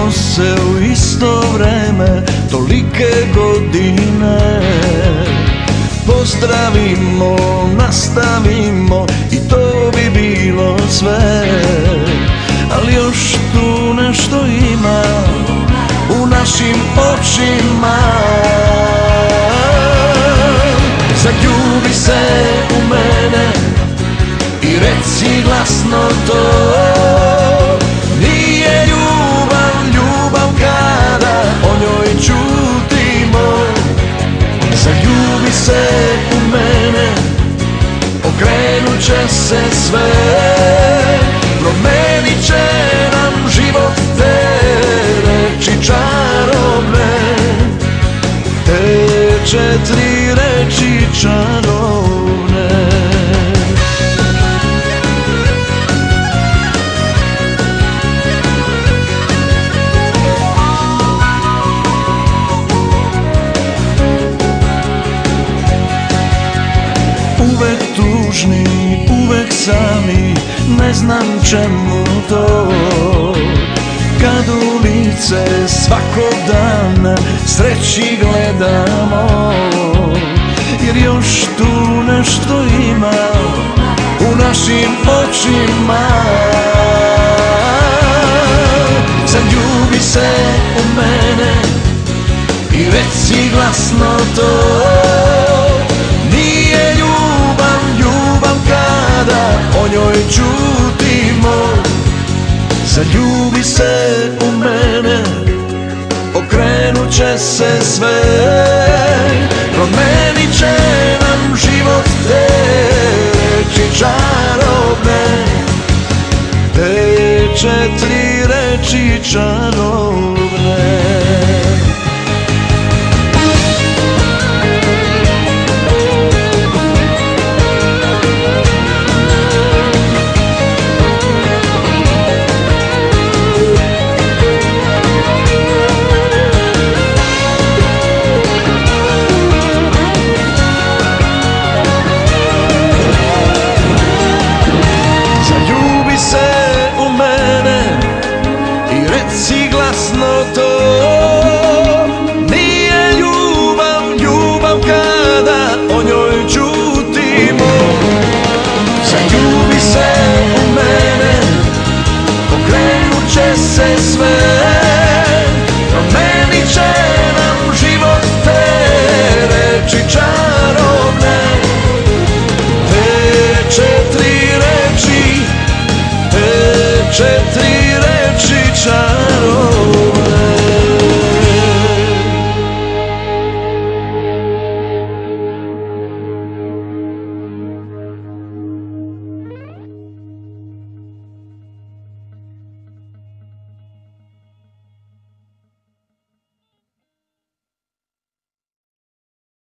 Znamo se u isto vreme, tolike godine. Pozdravimo, nastavimo i to bi bilo sve. Ali još tu nešto ima u našim očima. Zaljubi se u mene i reci glasno to. Nije ljubav, ljubav kada o njoj ćutimo. Zaljubi se u mene, okrenut će se sve. Promenit će nam život te reči čarobne. Te 4 reči čarobne. Uvek tužni, uvek sami, ne znam čemu to. Kad u lice svakog dana sreći gledamo. Jer još tu nešto ima u našim očima. Zaljubi se u mene i reci glasno to. Nije ljubav, ljubav kada o njoj ćutimo. Zaljubi se u mene, okrenut će se sve. Promenit će nam život te reči čarobne. Te 4 reči čarobne.